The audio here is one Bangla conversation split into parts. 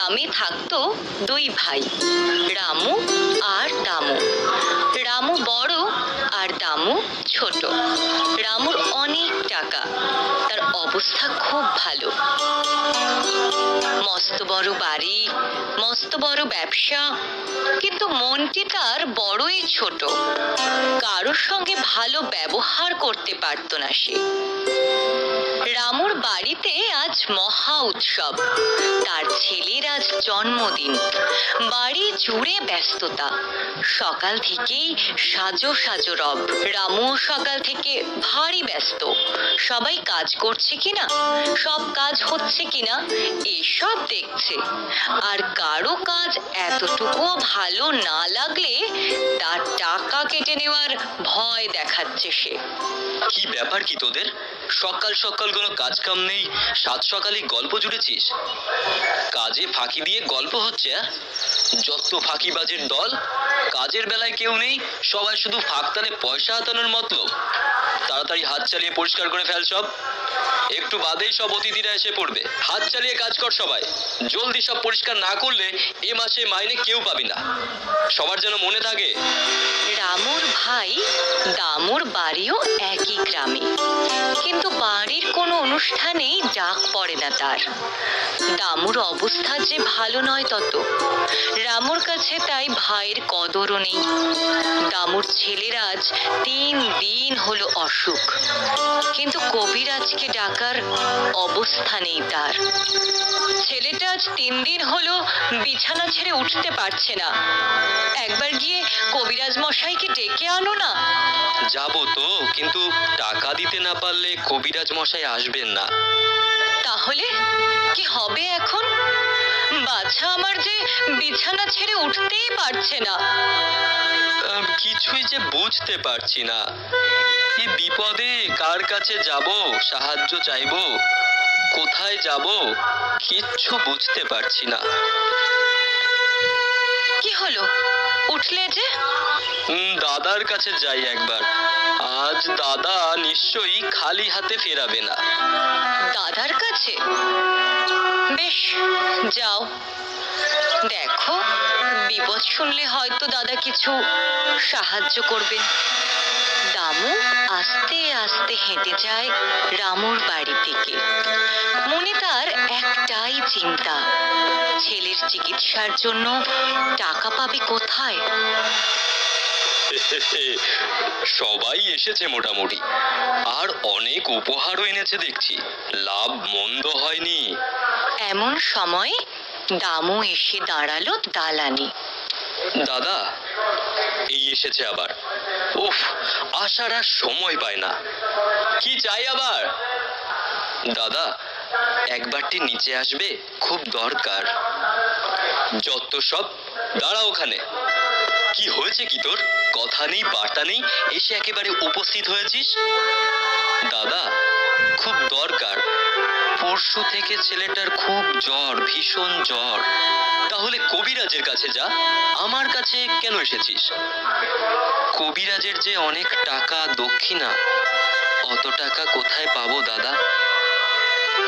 গ্রামে থাকতো দুই ভাই, রামু আর দামু। রামু বড় আর দামু ছোট। রামুর অনেক টাকা, তার অবস্থা খুব ভালো। মস্ত বড় বাড়ি, মস্ত বড় ব্যবসা, কিন্তু মনটি তার বড়ই ছোট। কারোর সঙ্গে ভালো ব্যবহার করতে পারত না সে। রামুর বাড়িতে আজ মহা উৎসব, তার ছেলের আজ জন্মদিন। বাড়ি জুড়ে ব্যস্ততা, সকাল থেকেই সাজো সাজো রব। রামু সকাল থেকে ভারী ব্যস্ত, সবাই কাজ করছে কিনা, সব কাজ হচ্ছে কিনা এসব দেখছে। আর কারো কাজ এতটুকুও ভালো না লাগলে তার টাকা কেটে নেওয়ার ভয় দেখাচ্ছে সে। কি ব্যাপার কি তোদের? সকাল সকাল কোনো কাজ কাম নেই, সাত সকালে গল্প জুড়েছিস। কাজে ফাঁকি দিয়ে গল্প হচ্ছে। যত ফাঁকিবাজের দল, কাজের বেলায় কেউ নেই, সবাই শুধু ফাঁকতালে পয়সা হাতানোর মতলব। তাড়াতাড়ি হাত চালিয়ে পরিষ্কার করে ফেল সব, একটু বাদেই সব অতিথিরা এসে পড়বে। হাত চালিয়ে কাজ কর সবাই, জলদি সব পরিষ্কার না করলে এ মাসে মাইনে কেউ পাবি না। সবার যেন মনে থাকে। রামুর ভাই দামুর বাড়িও একই গ্রামে, কিন্তু বাড়ির কোনো অনুষ্ঠানেই ডাক পড়ে না তার। দামুর অবস্থা যে ভালো নয় তত, রামুর কাছে তাই ভাইয়ের কদরও নেই। দামুর ছেলের আজ 3 দিন হলো অসুখ, কিন্তু কবিরাজকে ডাকার অবস্থা নেই তার। ছেলেটা আজ 3 দিন হলো বিছানা ছেড়ে উঠতে পারছে না। একবার গিয়ে কবিরাজ মশাইকে ডেকে আনো না। যাবো তো, কিন্তু টাকা দিতে না পারলে কবিরাজ মশাই আসবেন না। তাহলে কি হবে এখন? বাছা আমার যে বিছানা ছেড়ে উঠতেই পারছে না। কিছুই যে বুঝতে পারছি না। এই বিপদে কার কাছে যাব, সাহায্য চাইবো, কোথায় যাব, কিচ্ছু বুঝতে পারছি না। কি হলো, উঠলে যে? দাদার কাছে যাই একবার। আজ দাদা নিশ্চয়ই খালি হাতে ফেরাবে না। দাদার কাছে? বেশ, যাও। দেখো, বিপদ শুনলে হয়তো দাদা কিছু সাহায্য করবেন। দামু আস্তে আস্তে হেঁটে যায় রামুর বাড়ির দিকে। মনে তার একটাই চিন্তা, ছেলের চিকিৎসার জন্য টাকা পাবে কোথায়? সবাই এসেছে মোটামুটি, আর অনেক উপহারও এনেছে দেখছি। লাভ মন্দ হয়নি। এমন সময় দামু এসে দাঁড়ালো দালানে। দাদা, এই এসেছে আবার। উফ, আসার আর সময় পায় না। কি চাই আবার? দাদা, একবারটি নিচে আসবে, খুব দরকার। যত সব, দাঁড়া ওখানে। কি হয়েছে কি তোর? কথা নেই বার্তা নেই, এসে একেবারে উপস্থিত হয়েছিস। দাদা, খুব দরকার। পরশু থেকে ছেলেটার খুব জ্বর, ভীষণ জ্বর। তাহলে কবিরাজের কাছে যা, আমার কাছে কেন এসেছিস? কবিরাজের যে অনেক টাকা দক্ষিণা, অত টাকা কোথায় পাবো দাদা?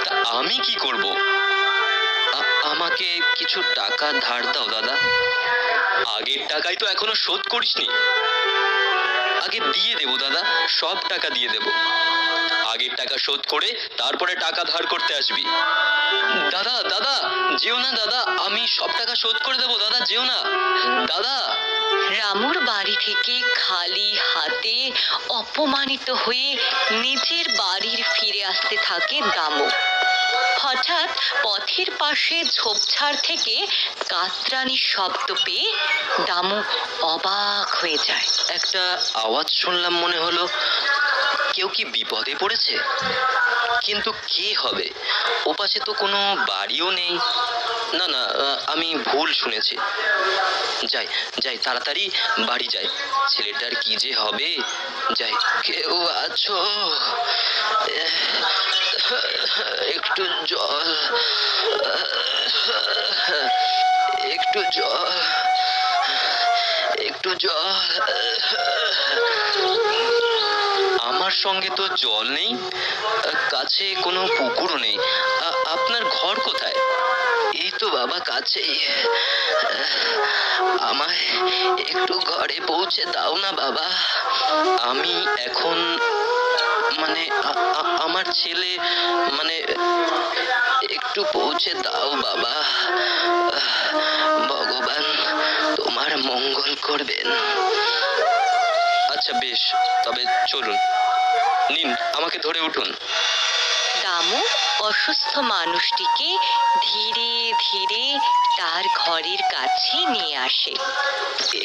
তা আমি কি করব? আমাকে কিছু টাকা ধার দাও দাদা। আগের টাকাই তো এখনো শোধ করিসনি। আগে দিয়ে দেবো দাদা, সব টাকা দিয়ে দেবো। আগের টাকা শোধ করে তারপরে টাকা ধার করতে আসবি। দাদা দাদা, যেও না দাদা, আমি সব টাকা শোধ করে দেবো দাদা, যেও না দাদা। রামুর বাড়ি থেকে খালি হাতে অপমানিত হয়ে নিজের বাড়ির ফিরে আসতে থাকে দামু। হঠাৎ পথের পাশে ঝোপঝাড় থেকে কাতরানির শব্দ পেয়ে দামু অবাক হয়ে যায়। একটা আওয়াজ শুনলাম, মনে হলো কেউ কি বিপদে পড়েছে। কিন্তু কে হবে? ওপাশে তো কোনো বাড়িও নেই। না না, আমি ভুল শুনেছি। যাই যাই, তাড়াতাড়ি বাড়ি যাই। ছেলেটার কি যে হবে। যাই। কেউ আছো? একটু জল, একটু জল, একটু জল। আমার সঙ্গে তো জল নেই, কাছে কোনো পুকুরও নেই। আপনার ঘর কোথায়? এই তো বাবা কাছেই। আমায় একটু ঘরে পৌঁছে দাও না বাবা। আমি এখন মানে আমার ছেলে মানে একটু পৌঁছে দাও বাবা। ভগবান তোমার মঙ্গল করবেন। আচ্ছা বেশ, তবে চলুন, নিন আমাকে ধরে উঠুন। দামু অসুস্থ মানুষটিকে ধীরে ধীরে তার ঘরের কাছে নিয়ে আসে।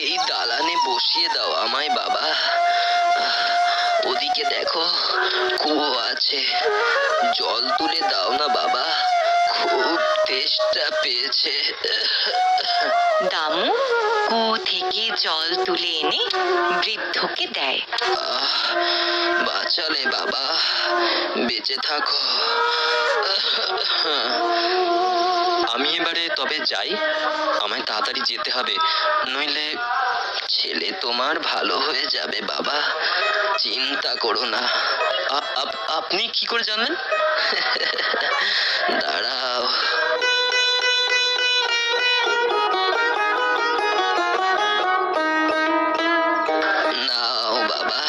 এই দালানে বসিয়ে দাও আমায় বাবা। ওদিকে দেখো কুয়ো আছে, জল তুলে দাও না বাবা, খুব তেষ্টা পেয়েছে। দামু কুয়ো থেকে জল তুলে এনে বৃদ্ধকে দেয়। বাঁচালে বাবা, বেঁচে থাকো। আমি এবারে তবে যাই, আমায় তাড়াতাড়ি যেতে হবে, নইলে ছেলে তোমার ভালো হয়ে যাবে বাবা, চিন্তা করো না। আপনি কি করে জানলেন? দাঁড়াও। নাও বাবা,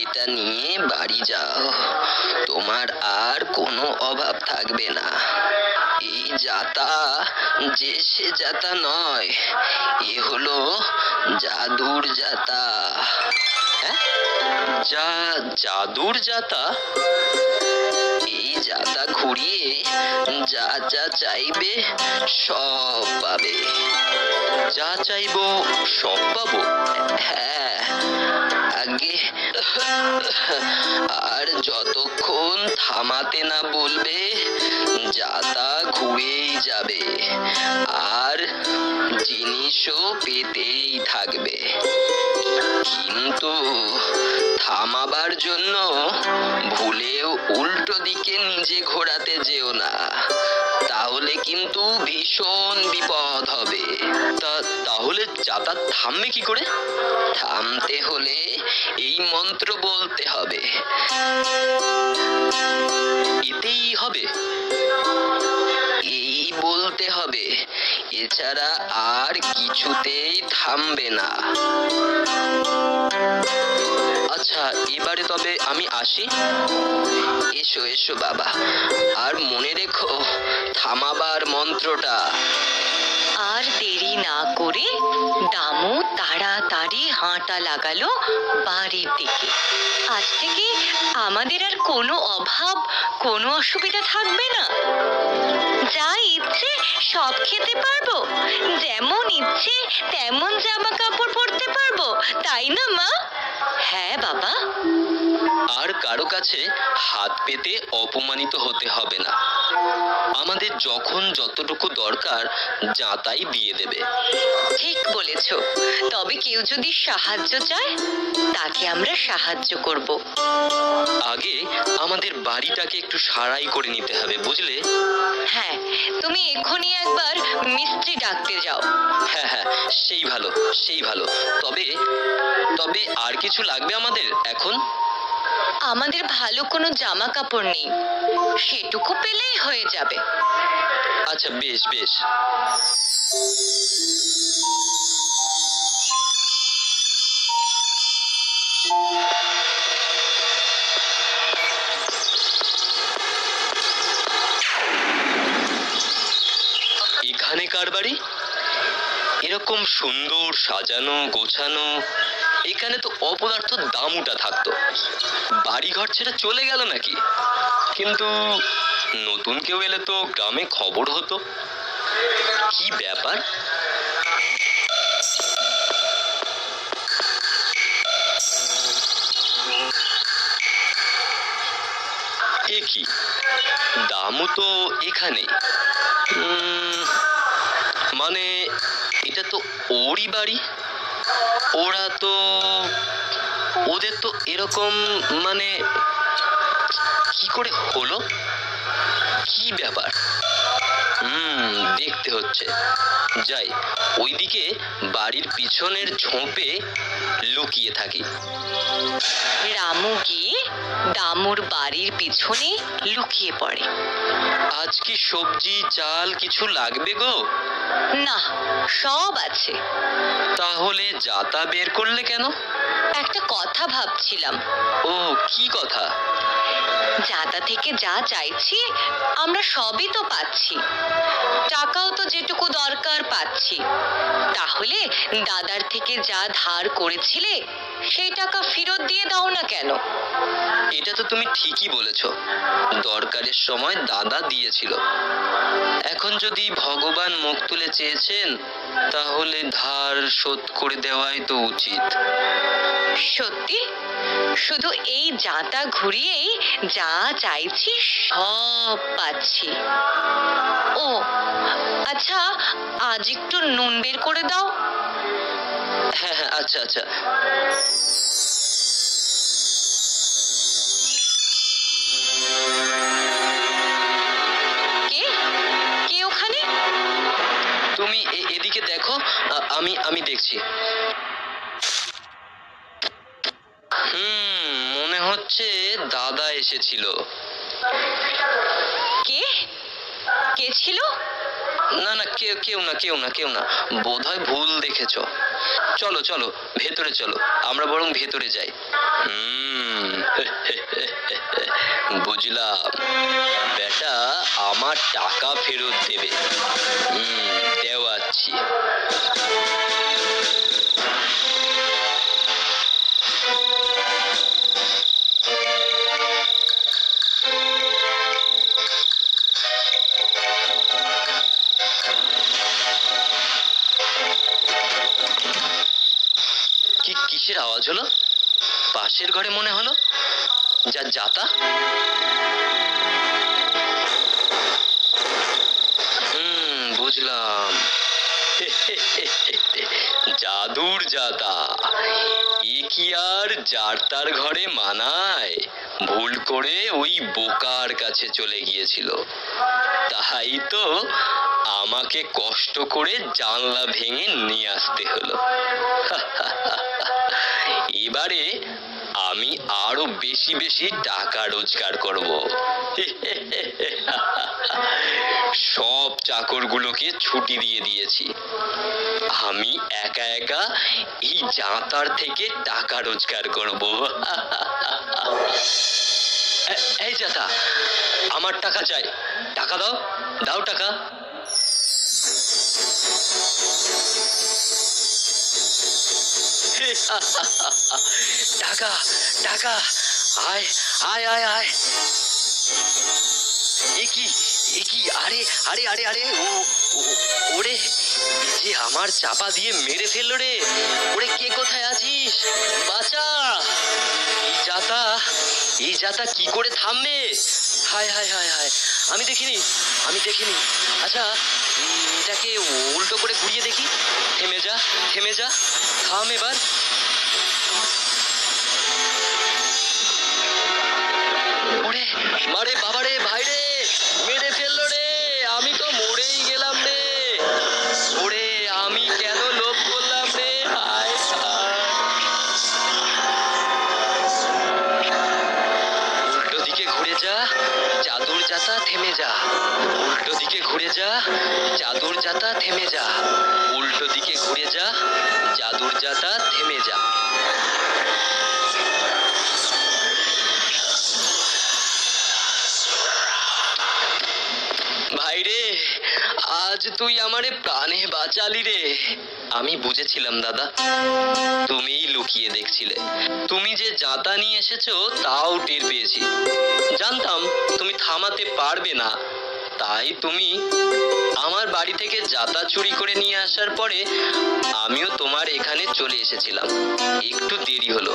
এটা নিয়ে বাড়ি যাও, তোমার আর কোনো অভাব থাকবে না। এই যাতা যে সে যাতা নয়, এ হলো জাদুর যাতা। জাদুর যাতা? এই যাতা ঘুরিয়ে যা যা চাইবে সব পাবে। যা চাইবো সব পাবো? হ্যাঁ, আগে আর যতক্ষণ থামাতে না বলবে যাতা ঘুরেই যাবে, আর জিনিসও পেতেই থাকবে। কিন্তু থামাবার জন্য ভুলেও উল্টো দিকে নিজে ঘোরাতে যেও না, তাহলে কিন্তু ভীষণ বিপদ হবে। তাহলে যাতা থামবে কি করে? থামতে হলে এই মন্ত্র বলতে হবে। এতেই হবে? এই বলতে হবে, এছাড়া আর কিছুতেই থামবে না। আচ্ছা, এবারে তবে আমি আসি। এসো এসো বাবা, আর মনে রেখো থামাবার মন্ত্রটা। আর দেরি না করে দামু তাড়াতাড়ি হাঁটা লাগালো বাড়ির দিকে। আজ থেকে আমাদের আর কোনো অভাব, কোনো অসুবিধা থাকবে না। যা ইচ্ছে সব খেতে পারবো, যেমন ইচ্ছে তেমন জামা কাপড় পরতে পারবো, তাই না মা? হ্যাঁ বাবা। আর কারো কাছে হাত পেতে অপমানিত হতে হবে না। আমাদের যখন যতটুকু দরকার যাতাই দিয়ে দেবে। ঠিক বলেছ। তবে কেউ যদি সাহায্য চায় তাকে আমরা সাহায্য করব। আগে আমাদের বাড়িটাকে একটু সারাই করে নিতে হবে, বুঝলে? হ্যাঁ, তুমি এক্ষুনি একবার মিস্ত্রি ডাকতে যাও। হ্যাঁ হ্যাঁ, সেই ভালো সেই ভালো। তবে তবে আর কিছু লাগবে আমাদের এখন? আমাদের ভালো কোনো জামা কাপড় নেই, সেটুকু পেলেই হয়ে যাবে। আচ্ছা বেশ বেশ। এখানে কার বাড়ি? এরকম সুন্দর সাজানো গোছানো, এখানে তো অপদার্থ দামুটা থাকতো। বাড়ি ঘর ছেড়ে চলে গেল নাকি? কিন্তু নতুন কেউ এলে তো গ্রামে খবর হতো। কি ব্যাপার? এ কি, দামু তো এখানে। মানে এটা তো ওরই বাড়ি। ওরা তো, ওদের তো এরকম, মানে কি করে হলো? কি ব্যাপার? দেখতে হচ্ছে। যাই, ওইদিকে বাড়ির পিছনের ঝোপে লুকিয়ে থাকি। রামু গিয়ে দামুর বাড়ির পিছনে লুকিয়ে পড়ে। আজ কি সবজি চাল কিছু লাগবে গো? না, সব আছে। তাহলে যাতা বের করলে কেন? একটা কথা ভাবছিলাম। ও, কি কথা? যাতা থেকে যা চাইছি আমরা সবই তো পাচ্ছি, টাকাও তো যেটুকু দরকার পাচ্ছি। তাহলে দাদার থেকে যা ধার করেছিলে সেই টাকা ফেরত দিয়ে দাও না কেন? এটা তো তুমি ঠিকই বলেছ, দরকারের সময় দাদা দিয়েছিল। এখন যদি ভগবান মুখ তুলে চেয়েছেন, তাহলে ধার শোধ করে দেওয়াই তো উচিত। সত্যি? শুধু এই যাতা ঘুরিয়েই যা চাইছি সব পাচ্ছি? ও আচ্ছা, আজ একটু নুন বের করে দাও। হ্যাঁ হ্যাঁ, আচ্ছা আচ্ছা। কে কে ওখানে? তুমি এদিকে দেখো, আমি দেখছি। মনে হচ্ছে দাদা এসেছিল। কে কে ছিল? না না, কেউ না, বোধহয় ভুল দেখেছো। চলো চলো, ভেতরে চলো, আমরা বরং ভেতরে যাই। বুঝলাম, বেটা আমার টাকা ফেরত দেবে। দেওয়াচ্ছি। কিসের আওয়াজ হলো? পাশের ঘরে মনে হলো। যাতা। বুঝলাম, জাদুর যাতা। এ কি আর যার তার ঘরে মানায়? ভুল করে ওই বোকার কাছে চলে গিয়েছিল, তাই তো আমাকে কষ্ট করে জানলা ভেঙে নিয়ে আসতে হলো। এবারে আমি আরো বেশি বেশি টাকা রোজগার করব। সব চাকরগুলোকে ছুটি দিয়ে দিয়েছি। আমি একা একা এই জাঁতার থেকে টাকা রোজগার করব। এই জাতা, আমার টাকা চাই। টাকা দাও, দাও টাকা। টাকা টাকা, আয় আয় আয় আয়। একি আরে আরে আরে আরে, ওরে, যে আমার চাপা দিয়ে মেরে ফেললো রে। ওরে, কে কোথায় আছিস? বাঁচা। এই যাতা কি করে থামবে? হায় হায় হায় হায়, আমি দেখিনি। আচ্ছা, এটাকে উল্টো করে ঘুরিয়ে দেখি। থেমে যা, থাম এবার। ওরে মারে বাবারে, ভাইরে, মেরে ফেললো রে। আমি তো মরেই গেলাম রে। ওরে, আমি কেন লোভ করলাম রে। হায় হায়। উল্টো দিকে ঘুরে যা, জাদুর যাতা থেমে যা। উল্টো দিকে ঘুরে যা, জাদুর যাতা থেমে যা। উল্টো দিকে ঘুরে যা, জাদুর যাতা থেমে যা। ভাইরে, আজ তুই আমারে প্রাণে বাঁচালি রে। আমি বুঝেছিলাম দাদা, তুমিই লুকিয়ে দেখছিলে। তুমি যে যাতা নিয়ে এসেছো তাও টের পেয়েছি। জানতাম তুমি থামাতে পারবে না, তাই তুমি আমার বাড়ি থেকে যাতা চুরি করে নিয়ে আসার পরে আমিও তোমার এখানে চলে এসেছিলাম। একটু দেরি হলো,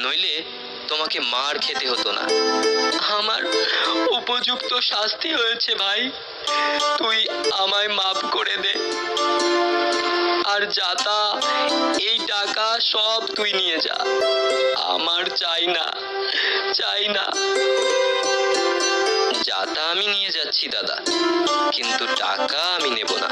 নইলে তোমাকে মার খেতে হতো না। আমার উপযুক্ত শাস্তি হয়েছে ভাই, তুই আমায় মাফ করে দে। আর যাতা, এই টাকা সব তুই নিয়ে যা। আমার চাই না। যাতা আমি নিয়ে যাচ্ছি দাদা, কিন্তু টাকা আমি নেব না।